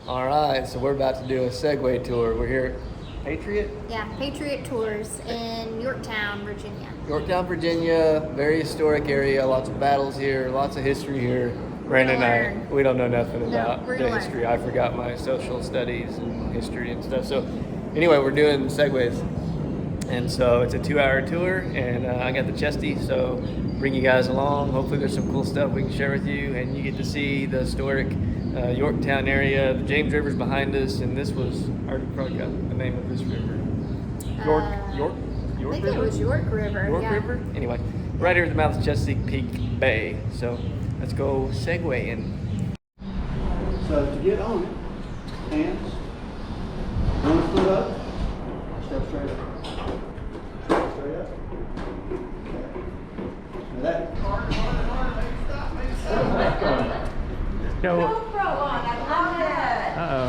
All right, so we're about to do a Segway tour. We're here at Patriot? Yeah, Patriot Tours in Yorktown, Virginia. Yorktown, Virginia, very historic area, lots of battles here, lots of history here. Brandon and I, we don't know nothing about the history. I forgot my social studies and history and stuff. So anyway, we're doing Segways. And so it's a 2-hour tour, and I got the chesty, so bring you guys along. Hopefully there's some cool stuff we can share with you, and you get to see the historic Yorktown area. The James River's behind us, and this was, I already forgot the name of this river. York I think it was York River. York River? Anyway, right here at the mouth of Chesapeake Peak Bay. So let's go Segwaying. So to get on it, hands, one foot up, step straight up. Step straight up. Now that. Go. GoPro on, I love it. Uh-oh.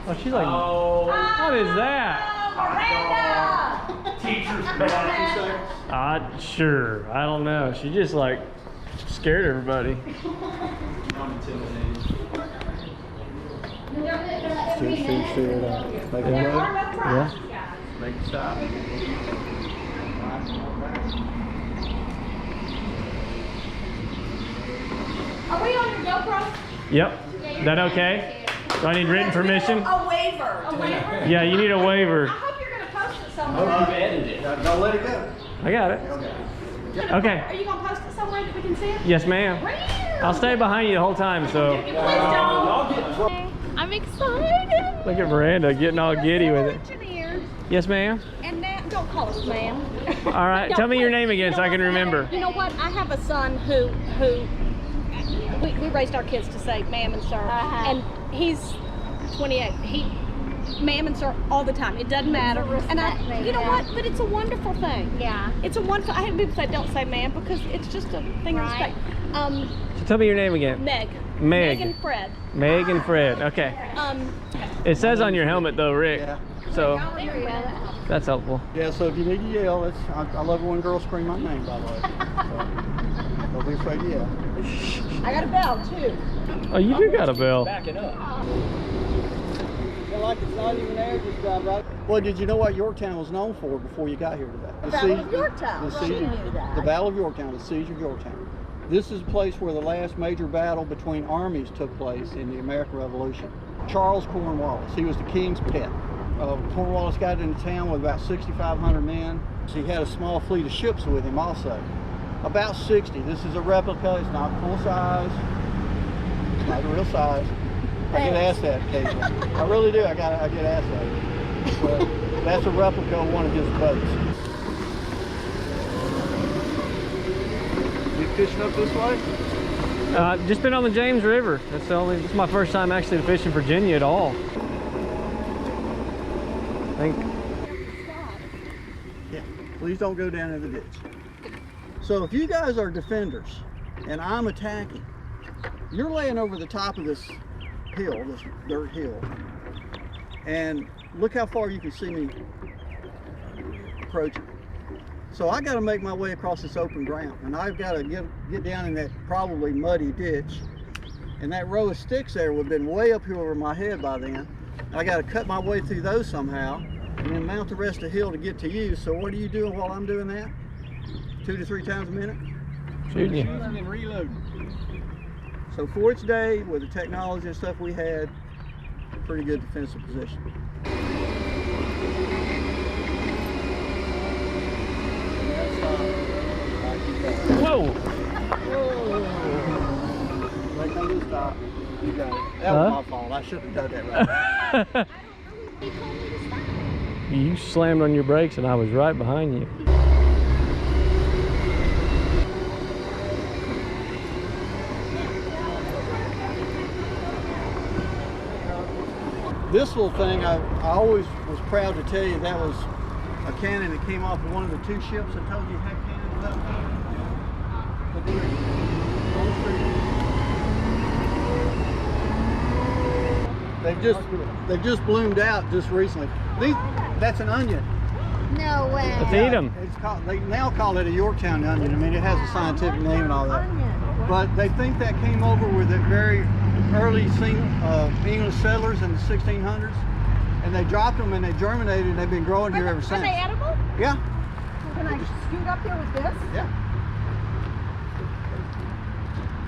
Oh, she's like, what is that? Miranda! Teacher's pet. Sure. I don't know. She just like scared everybody. I'm intimidated. Straight up. Make it go. Yeah. Make it stop. Are we on your GoPro? Yep. Is that okay? Do I need written permission? A waiver. A waiver? Yeah, you need a waiver. I hope you're going to post it somewhere. Don't let it go. I got it. Okay. Are you going to post it somewhere that we can see it? Yes, ma'am. I'll stay behind you the whole time, so. Please don't. I'm excited. Look at Miranda getting all giddy with it. Engineer. Yes, ma'am. And now, don't call us ma'am. All right. Tell me your name again so I can remember. You know what? I have a son who we raised our kids to say ma'am and sir. And he's 28. Ma'am and sir all the time. It doesn't matter. And you know what? But it's a wonderful thing. Yeah. It's a wonderful. I hate people say don't say ma'am because it's just a thing of respect. So tell me your name again. Meg. Meg. Meg and Fred. Meg and Fred. Okay. It says on your helmet though, Rick. Yeah. So that's helpful. Yeah, so if you need to yell, I love it when girls scream my name, by the way. So, don't be afraid to yell. I got a bell too. Oh, you do got a bell. Backing up. Feel like it's not even there, just drive right. Well, did you know what Yorktown was known for before you got here today? The Battle of Yorktown. The siege, the Battle of Yorktown, the siege of Yorktown. This is a place where the last major battle between armies took place in the American Revolution. Charles Cornwallis, he was the king's pet. Cornwallis got into town with about 6,500 men. So he had a small fleet of ships with him also. About 60. This is a replica. It's not full size. It's not the real size. I get asked that occasionally. I really do. I get asked that. But that's a replica of one of his boats. You fishing up this way? Just been on the James River. This is my first time actually fishing Virginia at all. Yeah, please don't go down in the ditch. So if you guys are defenders and I'm attacking, you're laying over the top of this hill, this dirt hill, and look how far you can see me approaching. So I got to make my way across this open ground, and I've got to get down in that probably muddy ditch, and that row of sticks there would have been way up here over my head by then. I got to cut my way through those somehow and then mount the rest of the hill to get to you. So what are you doing while I'm doing that? 2 to 3 times a minute? Shooting you. And reloading. So for its day, with the technology and stuff we had, pretty good defensive position. Whoa. Right now you stop. You got it. That was my fault. I shouldn't have done that right. You slammed on your brakes and I was right behind you. This little thing, I always was proud to tell you that was a cannon that came off of one of the 2 ships I told you had cannons up there. They've just bloomed out just recently. That's an onion. No way. Let's eat them. It's called, they now call it a Yorktown onion. I mean, it has a scientific name and all that. But they think that came over with a very early English settlers in the 1600s, and they dropped them and they germinated, and they've been growing here ever since. Are they edible? Yeah. Can I scoot up here with this? Yeah.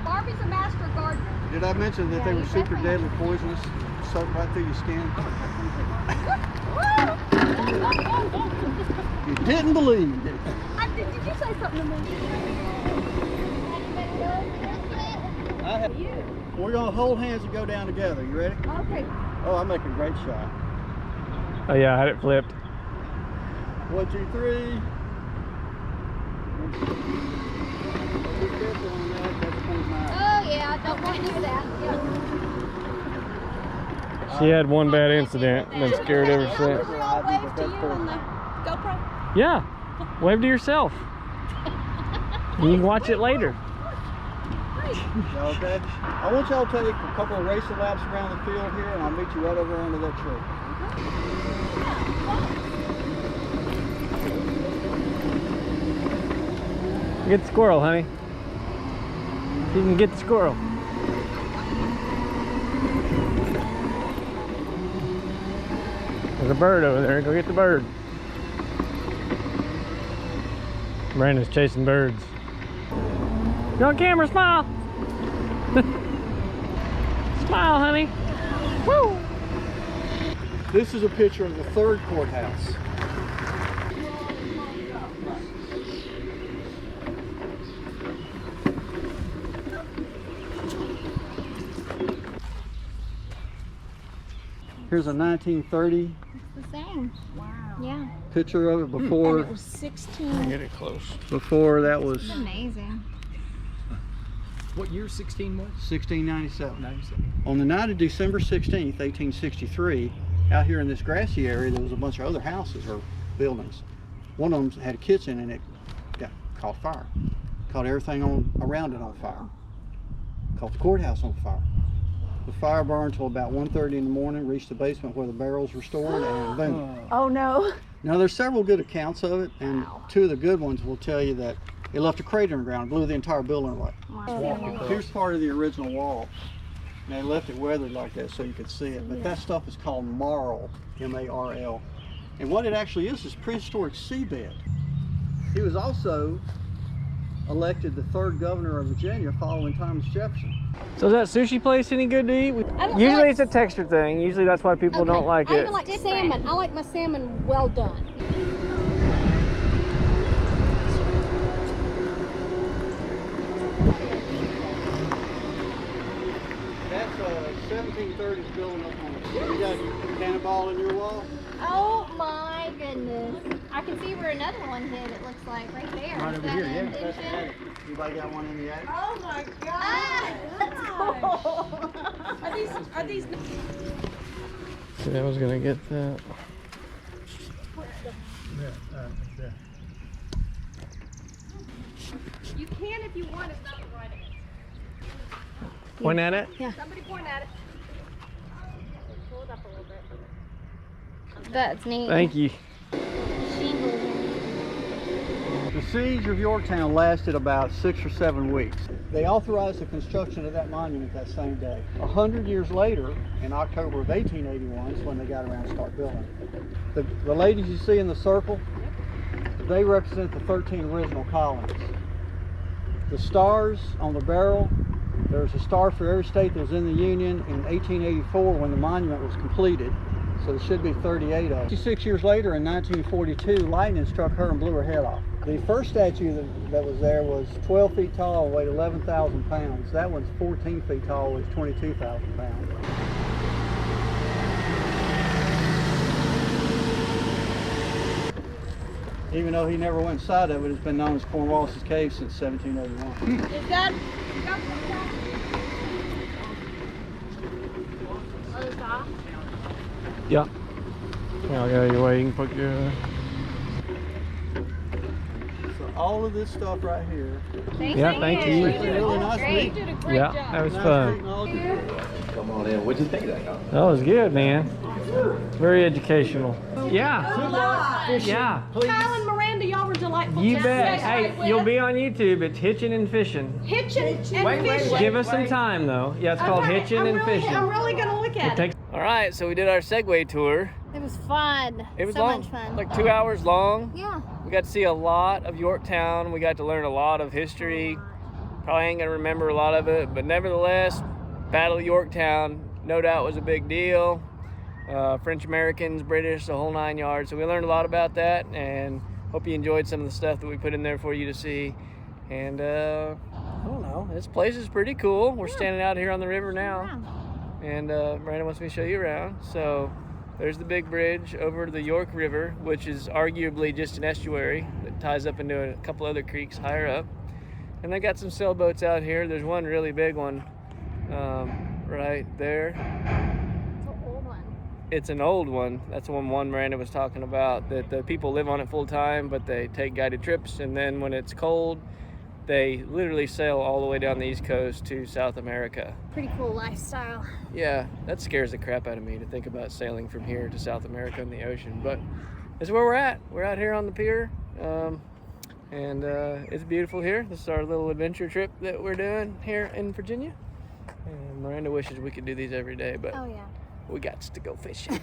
Barbie's a master gardener. Did I mention that they were super deadly poisonous, soak right through your skin? You didn't believe it. Did you say something to me? We're going to hold hands and go down together. You ready? Okay. Oh, I'm making a great shot. Oh yeah, I had it flipped. 1, 2, 3. Oh yeah, I don't want to do that. Yeah. She had one bad incident and been scared ever since. We all wave to you on the GoPro. Yeah, wave to yourself. You can watch it later. Okay. I want y'all to take a couple of racing laps around the field here, and I'll meet you right over under that tree. Get the squirrel, honey. You can get the squirrel. There's a bird over there. Go get the bird. Brandon's chasing birds. You're on camera, smile. Smile, honey. Woo! This is a picture of the 3rd courthouse. Here's a 1930 It's the same. Wow. Yeah. picture of it before. And it was 16. Get it close. Before that was It's amazing. What year 16 was? 1697. 97. On the night of December 16th, 1863, out here in this grassy area, there was a bunch of other houses or buildings. One of them had a kitchen, and it caught fire. Caught everything around it on fire. Caught the courthouse on fire. The fire burned until about 1:30 in the morning, reached the basement where the barrels were stored, and boom. Oh no. Now there's several good accounts of it, and two of the good ones will tell you that it left a crater in the ground, blew the entire building away. Wow. Here's part of the original wall. They left it weathered like that so you could see it, but that stuff is called marl, M-A-R-L. And what it actually is prehistoric seabed. He was also elected the 3rd governor of Virginia following Thomas Jefferson. So is that sushi place any good to eat? Usually it's a texture thing. Usually that's why people don't like I it. even like salmon. I like my salmon well done. That's a 1730s building up on it. You got a cannonball in your wall? Oh my goodness. I can see where another one hit, it looks like, right there. Right Is over that here, an yeah. That's the addition? attic. Anybody got one in the attic? Oh my god. Are these See, I was gonna get that. You can if you want, it's not right at it. Point at it? Somebody point at it. Pull it up a little bit. That's neat. Thank you. Shingles. The siege of Yorktown lasted about 6 or 7 weeks. They authorized the construction of that monument that same day. 100 years later, in October of 1881, is when they got around to start building. The ladies you see in the circle, they represent the 13 original colonies. The stars on the barrel, there's a star for every state that was in the Union in 1884 when the monument was completed. So there should be 38 of them. 56 years later, in 1942, lightning struck her and blew her head off. The first statue that was there was 12 feet tall, weighed 11,000 pounds. That one's 14 feet tall, weighs 22,000 pounds. Even though he never went inside of it, it's been known as Cornwallis's Cave since 1781. Is that? Yeah. Yeah, I'll go your way. You can put your. So all of this stuff right here. Yeah, thank you. It's really nice to meet you. You did a great Yeah, job. that was Nice fun. meeting all of you. Come on in. What'd you think of that, Tom? That was good, man. Very educational. Yeah. Yeah. Kyle and Miranda Miranda, y'all were delightful. You to bet. stay Hey, with. you'll be on YouTube. It's Hitching and Fishing. Hitching and fishing. Give us some time though. Yeah, it's called Okay, Hitching and Fishing. I'm really gonna look at it. All right, so we did our Segway tour. It was fun. It was so long, much fun. like 2 hours long. Yeah. We got to see a lot of Yorktown. We got to learn a lot of history. Probably ain't gonna remember a lot of it, but nevertheless, Battle of Yorktown, no doubt, was a big deal. French Americans, British, the whole 9 yards. So we learned a lot about that, and hope you enjoyed some of the stuff that we put in there for you to see. And I don't know, this place is pretty cool. We're standing out here on the river now, and Miranda wants me to show you around. So there's the big bridge over the York River, which is arguably just an estuary that ties up into a couple other creeks higher up. And they got some sailboats out here. There's one really big one right there. It's an old one. That's the one Miranda was talking about, that the people live on it full time, but they take guided trips, and then when it's cold, they literally sail all the way down the East Coast to South America. Pretty cool lifestyle. Yeah, that scares the crap out of me to think about sailing from here to South America in the ocean, but this is where we're at. We're out here on the pier, and it's beautiful here. This is our little adventure trip that we're doing here in Virginia. And Miranda wishes we could do these every day, but Oh yeah. we got to go fishing.